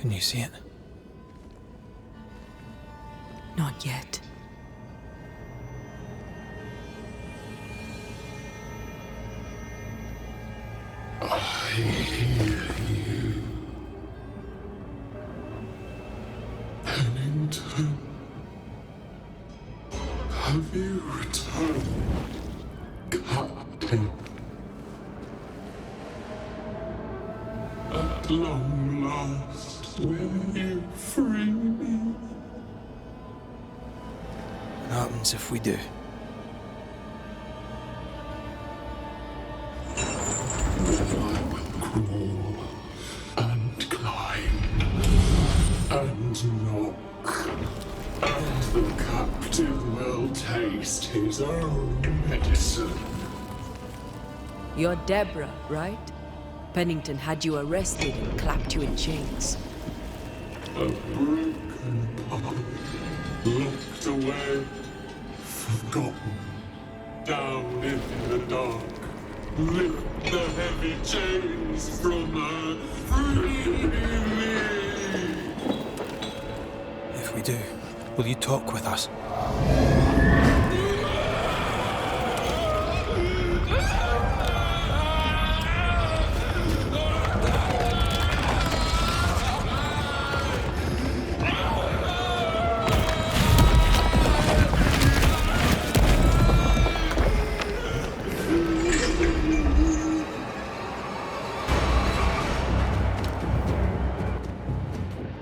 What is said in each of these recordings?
Can you see it? Not yet. I hear you. Pennington. Have you returned, Captain? At long last, will you free me? What happens if we do? Then I will crawl and climb and knock, and the captain will taste his own medicine. You're Deborah, right? Pennington had you arrested and clapped you in chains. A broken part, locked away, forgotten, down in the dark. Lift the heavy chains from her, free me. If we do, will you talk with us?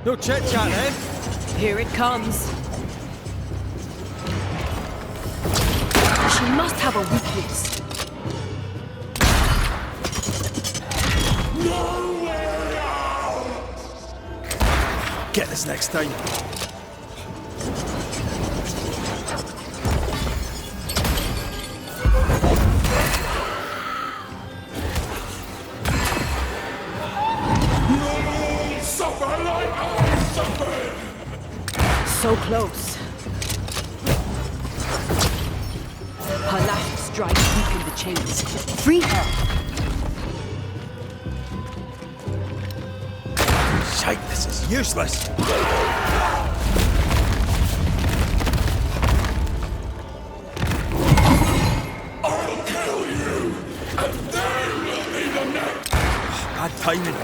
No chit-chat, then. Here it comes. She must have a weakness. Nowhere out! Get this next time. Suffer like I suffered! So close. Her last strike weakened the chains. Free her! Shite, this is useless. I'll kill you, and they will be the next! Bad timing.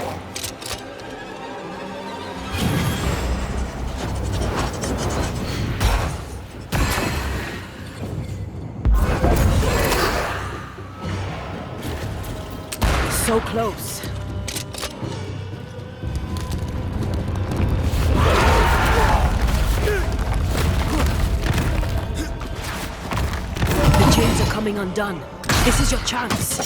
So close. The chains are coming undone. This is your chance.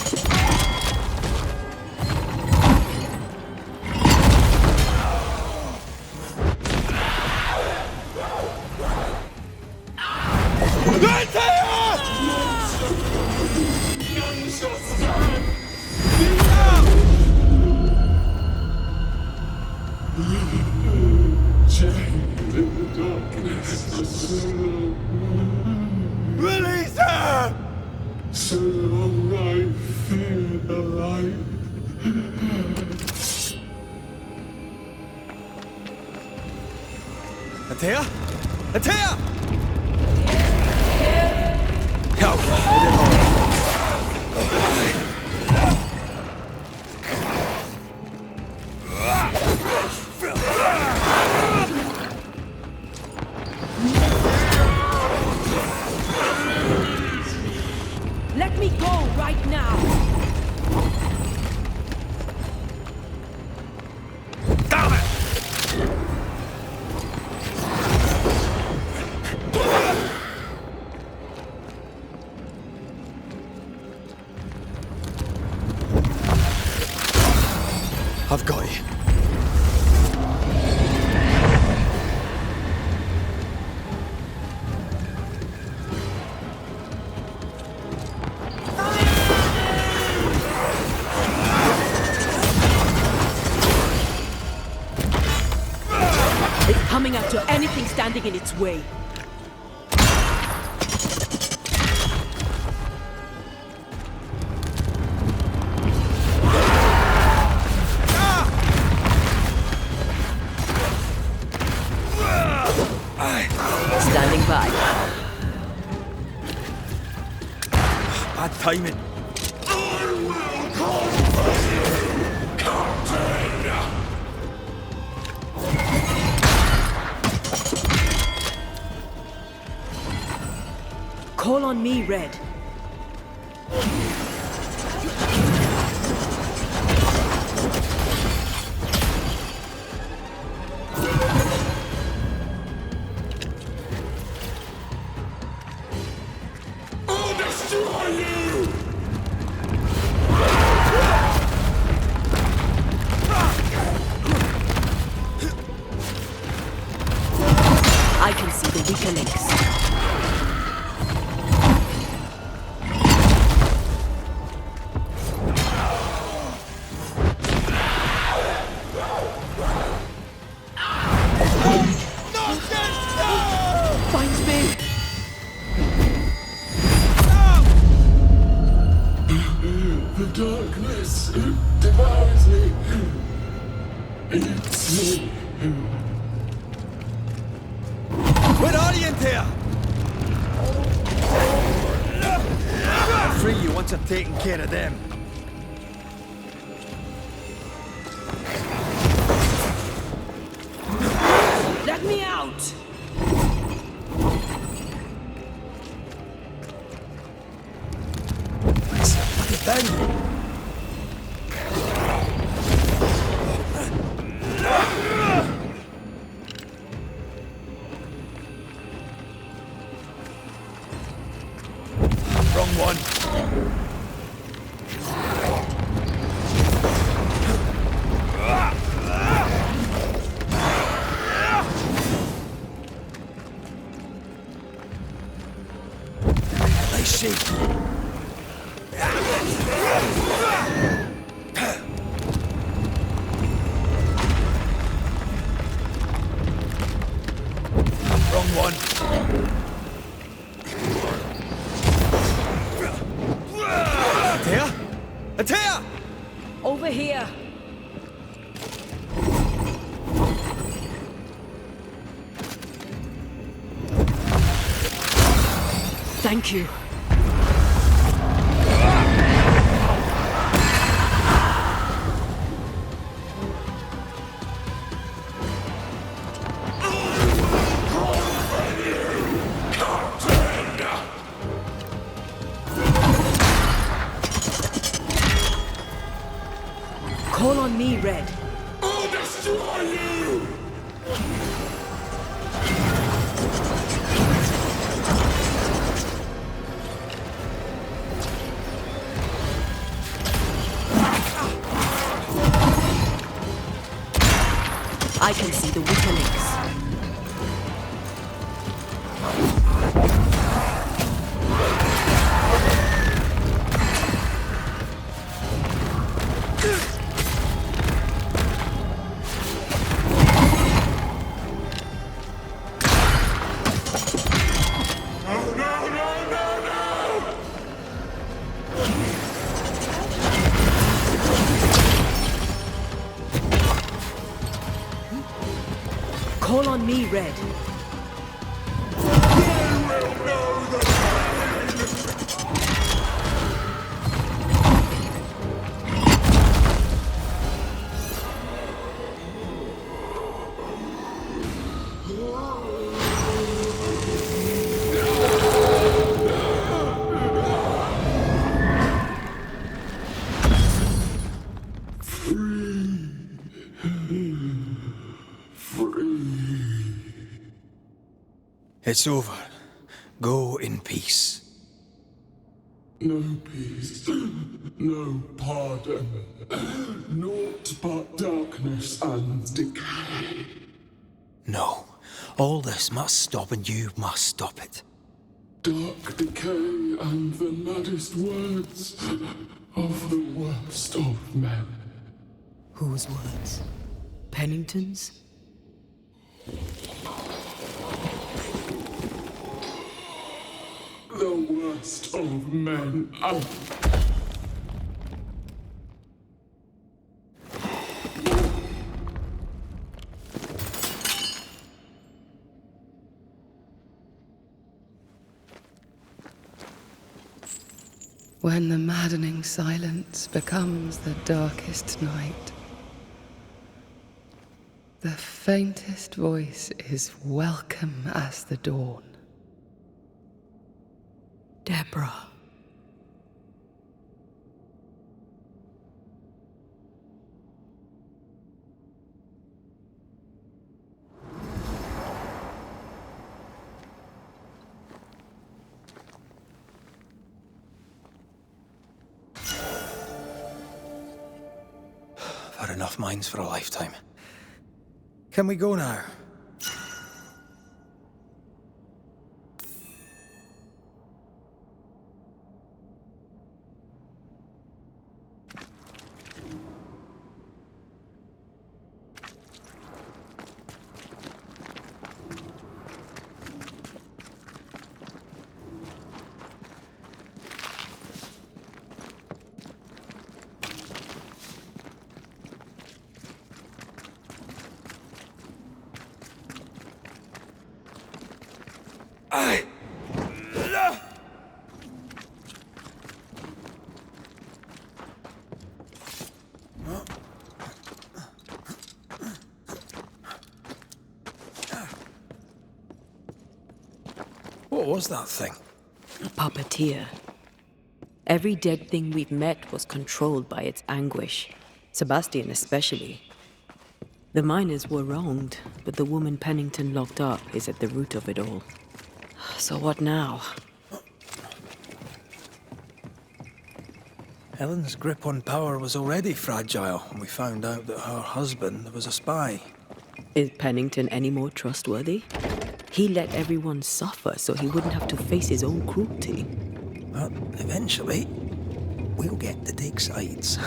None shall stand! Chained in the darkness for so long. Release her! So long I fear the light. Atea? Atea! Help! Hold it on. Let me go right now! Damn it! I've got you. It's coming after anything standing in its way. timing. I will conquer you, Captain! Call on me, Red. I'll destroy you! I can see the weaker links. Find me! The darkness devours me. It's me. Where are you, Antea? I'll free you once I've taken care of them. Let me out! Then. Wrong one. Nice shake. Wrong one. Antea? Antea! Over here! Thank you. Call on me, Red. I'll destroy you! I can see the weaker links. Call on me, Red. It's over. Go in peace. No peace, no pardon, naught but darkness and decay. No. All this must stop and you must stop it. Dark decay and the maddest words of the worst of men. Whose words? Pennington's? The worst of men. When the maddening silence becomes the darkest night, the faintest voice is welcome as the dawn. Deborah. I've had enough minds for a lifetime. Can we go now? What was that thing? A puppeteer. Every dead thing we've met was controlled by its anguish. Sebastian especially. The miners were wronged, but the woman Pennington locked up is at the root of it all. So what now? Helen's grip on power was already fragile when we found out that her husband was a spy. Is Pennington any more trustworthy? He let everyone suffer so he wouldn't have to face his own cruelty. But eventually, we'll get to take sides.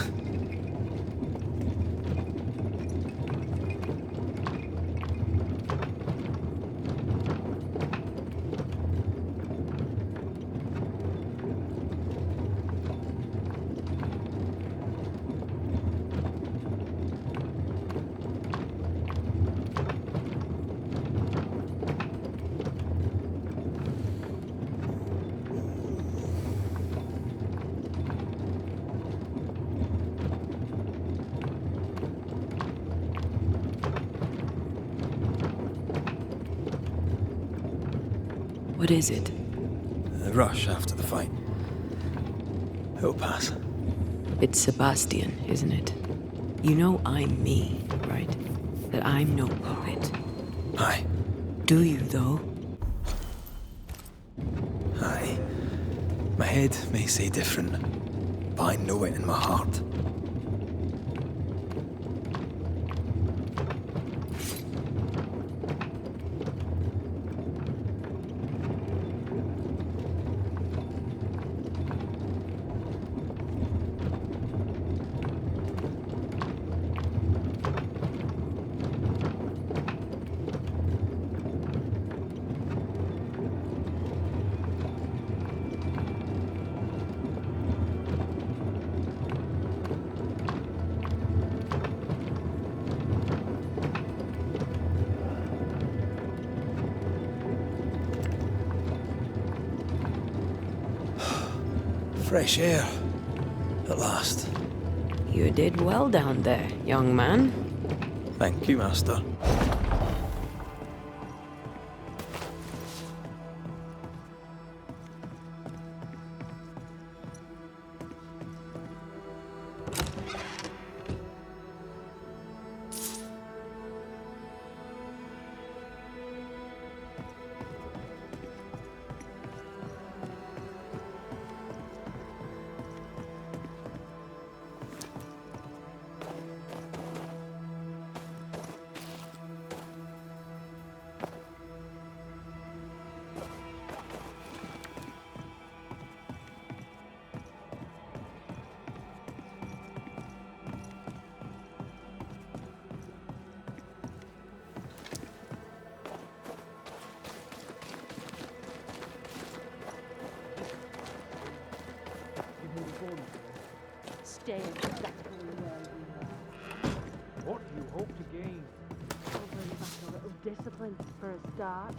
What is it? The rush after the fight. It'll pass. It's Sebastian, isn't it? You know I'm me, right? That I'm no puppet. Aye. Do you, though? Aye. My head may say different, but I know it in my heart. Fresh air. At last. You did well down there, young man. Thank you, Master. Stay exactly where you are. What do you hope to gain? I'll bring back a little discipline for a start.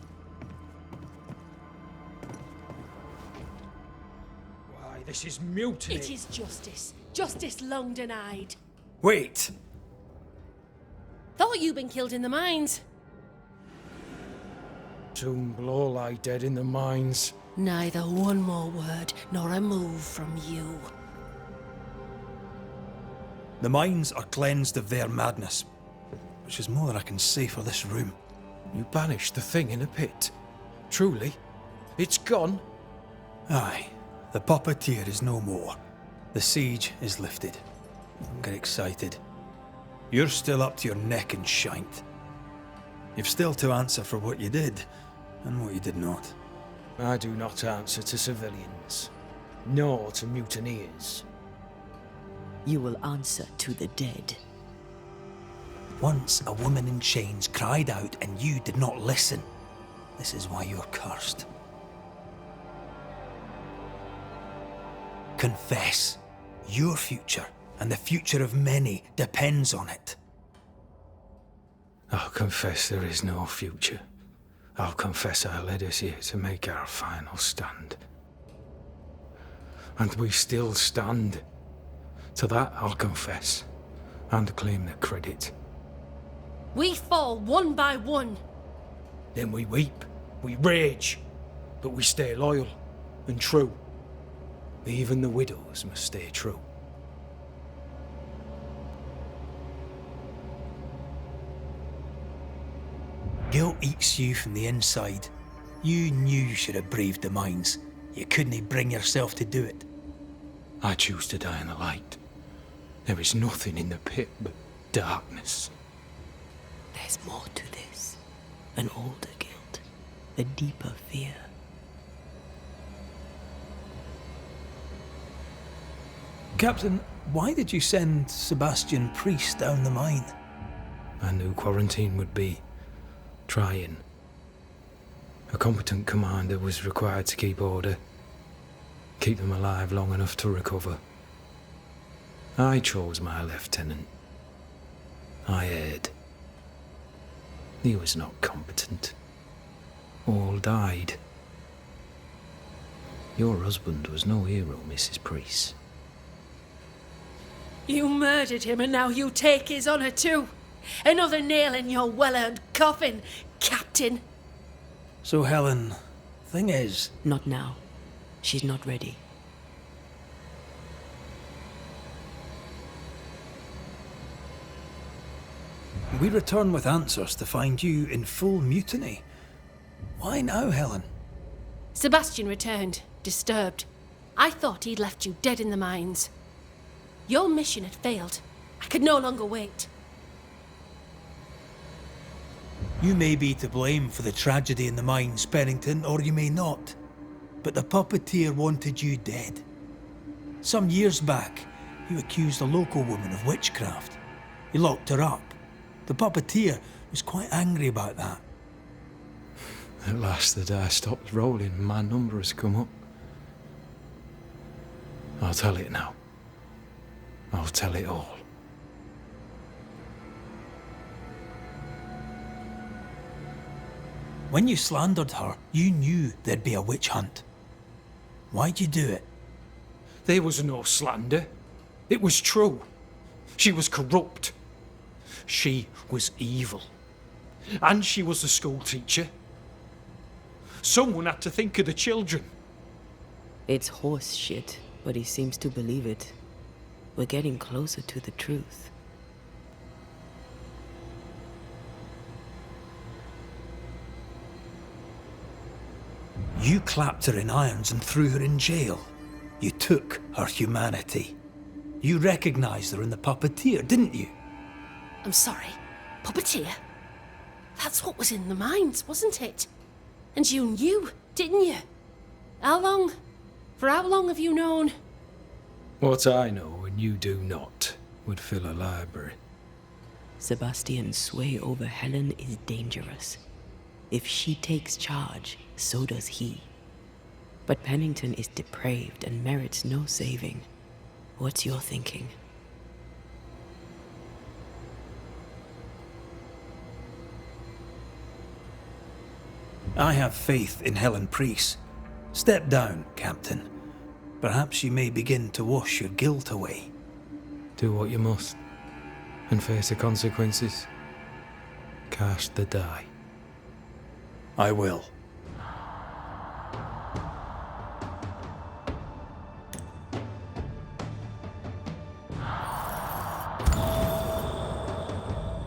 Why, This is mutiny. It is justice. Justice long denied. Wait! Thought you'd been killed in the mines. Soon blow lie dead in the mines. Neither one more word nor a move from you. The mines are cleansed of their madness, which is more than I can say for this room. You banished the thing in a pit. Truly, it's gone. Aye, the puppeteer is no more. The siege is lifted. Don't get excited. You're still up to your neck in shite. You've still to answer for what you did, and what you did not. I do not answer to civilians, nor to mutineers. You will answer to the dead. Once a woman in chains cried out and you did not listen. This is why you're cursed. Confess. Your future, and the future of many, depends on it. I'll confess there is no future. I'll confess I led us here to make our final stand. And we still stand. To that I'll confess, and claim the credit. We fall one by one. Then we weep, we rage, but we stay loyal and true. Even the widows must stay true. Guilt eats you from the inside. You knew you should have braved the mines. You couldn't bring yourself to do it. I choose to die in the light. There is nothing in the pit but darkness. There's more to this. An older guilt. A deeper fear. Captain, why did you send Sebastian Priest down the mine? I knew quarantine would be trying. A competent commander was required to keep order, keep them alive long enough to recover. I chose my lieutenant. I erred. He was not competent. All died. Your husband was no hero, Mrs. Priest. You murdered him and now you take his honor too. Another nail in your well-earned coffin, Captain. So Helen, thing is... Not now. She's not ready. We return with answers to find you in full mutiny. Why now, Helen? Sebastian returned, disturbed. I thought he'd left you dead in the mines. Your mission had failed. I could no longer wait. You may be to blame for the tragedy in the mines, Pennington, or you may not. But the puppeteer wanted you dead. Some years back, you accused a local woman of witchcraft. You locked her up. The puppeteer was quite angry about that. At last the die stopped rolling and my number has come up. I'll tell it now. I'll tell it all. When you slandered her, you knew there'd be a witch hunt. Why'd you do it? There was no slander. It was true. She was corrupt. She was evil. And she was the school teacher. Someone had to think of the children. It's horse shit, but he seems to believe it. We're getting closer to the truth. You clapped her in irons and threw her in jail. You took her humanity. You recognized her in the puppeteer, didn't you? I'm sorry. Puppeteer? That's what was in the mines, wasn't it? And you knew, didn't you? How long? For how long have you known? What I know and you do not would fill a library. Sebastian's sway over Helen is dangerous. If she takes charge, so does he. But Pennington is depraved and merits no saving. What's your thinking? I have faith in Helen Priest. Step down, Captain. Perhaps you may begin to wash your guilt away. Do what you must, and face the consequences. Cast the die. I will.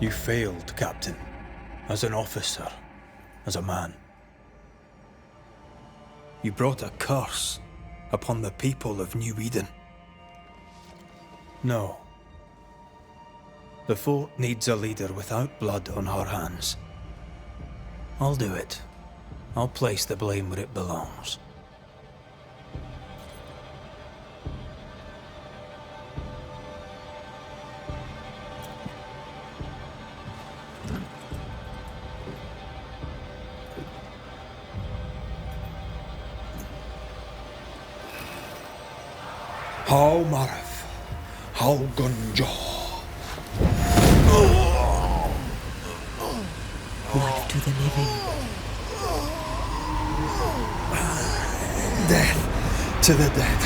You failed, Captain. As an officer, as a man. You brought a curse upon the people of New Eden. No. The fort needs a leader without blood on her hands. I'll do it. I'll place the blame where it belongs. How Marif, how Gunjo. Life to the living. Death to the dead.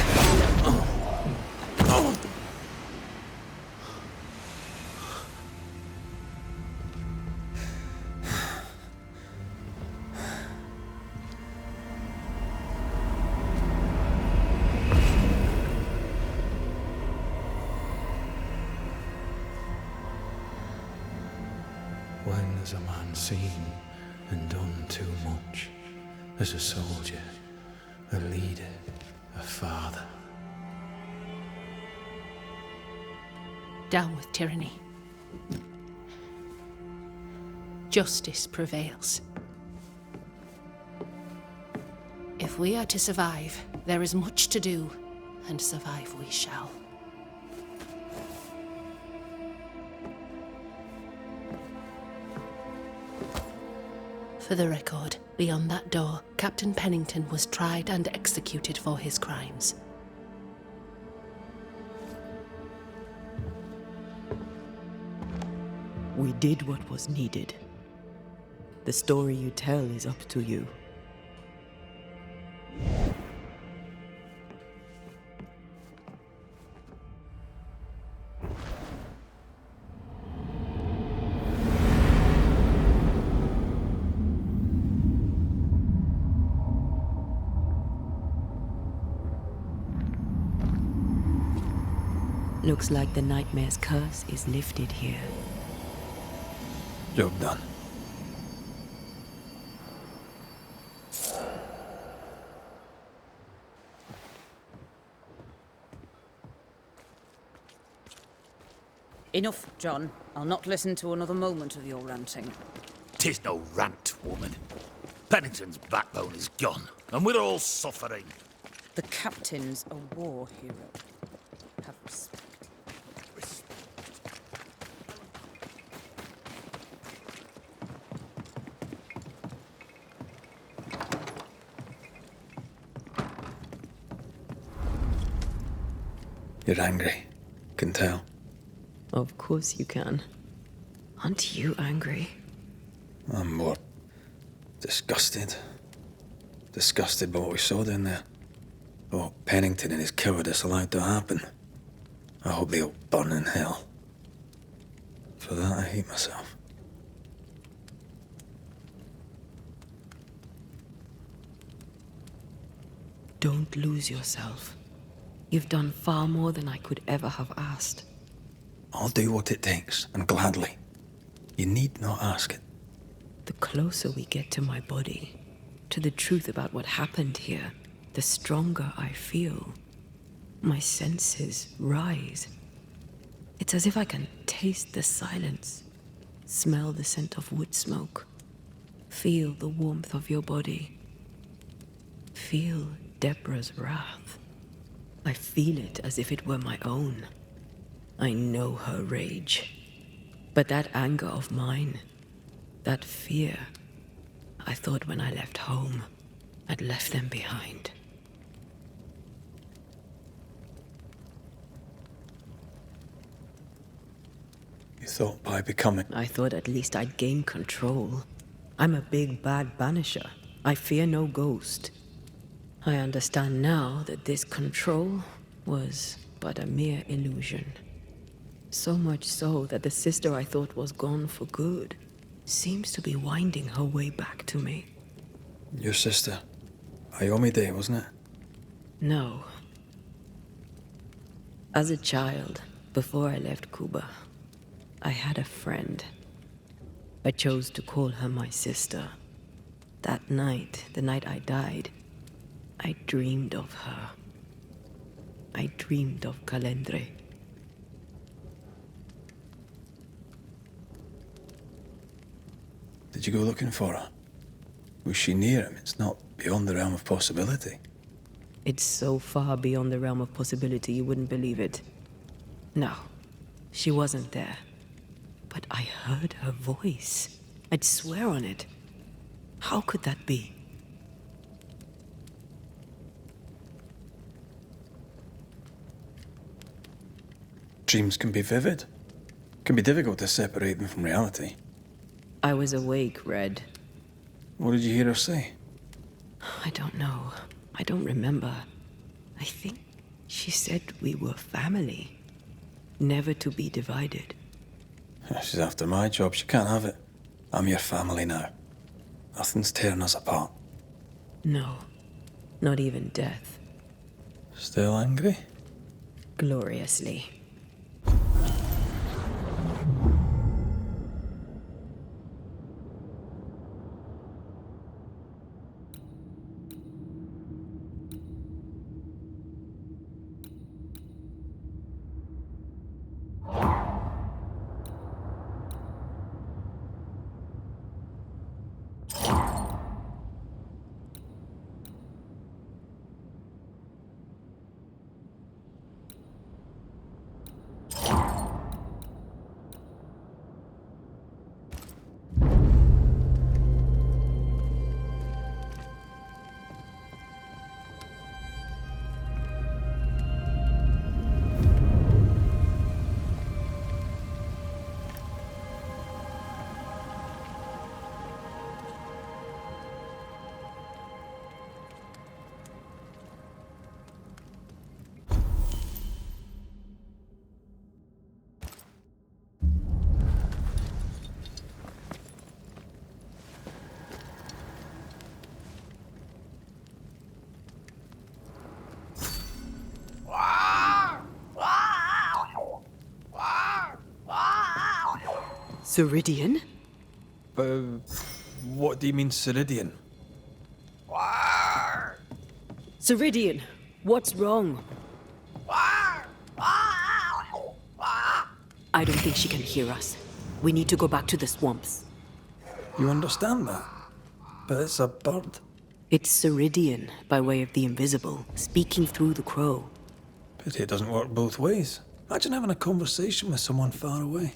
When has a man seen and done too much? As a soldier, a leader, a father. Down with tyranny. Justice prevails. If we are to survive, there is much to do, and survive we shall. For the record, beyond that door, Captain Pennington was tried and executed for his crimes. We did what was needed. The story you tell is up to you. Looks like the nightmare's curse is lifted here. Job done. Enough, John. I'll not listen to another moment of your ranting. 'Tis no rant, woman. Pennington's backbone is gone, and we're all suffering. The captain's a war hero. Have respect. You're angry. Can tell. Of course you can. Aren't you angry? I'm more disgusted. Disgusted by what we saw down there. What Pennington and his cowardice allowed to happen. I hope they all burn in hell. For that, I hate myself. Don't lose yourself. You've done far more than I could ever have asked. I'll do what it takes, and gladly. You need not ask it. The closer we get to my body, to the truth about what happened here, the stronger I feel. My senses rise. It's as if I can taste the silence, smell the scent of wood smoke, feel the warmth of your body, feel Deborah's wrath. I feel it as if it were my own. I know her rage. But that anger of mine, that fear, I thought when I left home, I'd left them behind. You thought by becoming... I thought at least I'd gain control. I'm a big bad banisher. I fear no ghost. I understand now that this control was but a mere illusion. So much so that the sister I thought was gone for good seems to be winding her way back to me. Your sister. Ayomide, wasn't it? No. As a child, before I left Cuba, I had a friend. I chose to call her my sister. That night, the night I died, I dreamed of her. I dreamed of Calendre. Did you go looking for her? Was she near him? It's not beyond the realm of possibility. It's so far beyond the realm of possibility you wouldn't believe it. No, she wasn't there. But I heard her voice. I'd swear on it. How could that be? Dreams can be vivid. Can be difficult to separate them from reality. I was awake, Red. What did you hear her say? I don't know. I don't remember. I think she said we were family. Never to be divided. She's after my job. She can't have it. I'm your family now. Nothing's tearing us apart. No. Not even death. Still angry? Gloriously. Ceridian? What do you mean, Ceridian? Ceridian, what's wrong? I don't think she can hear us. We need to go back to the swamps. You understand that? But it's a bird. It's Ceridian, by way of the invisible, speaking through the crow. Pity it doesn't work both ways. Imagine having a conversation with someone far away.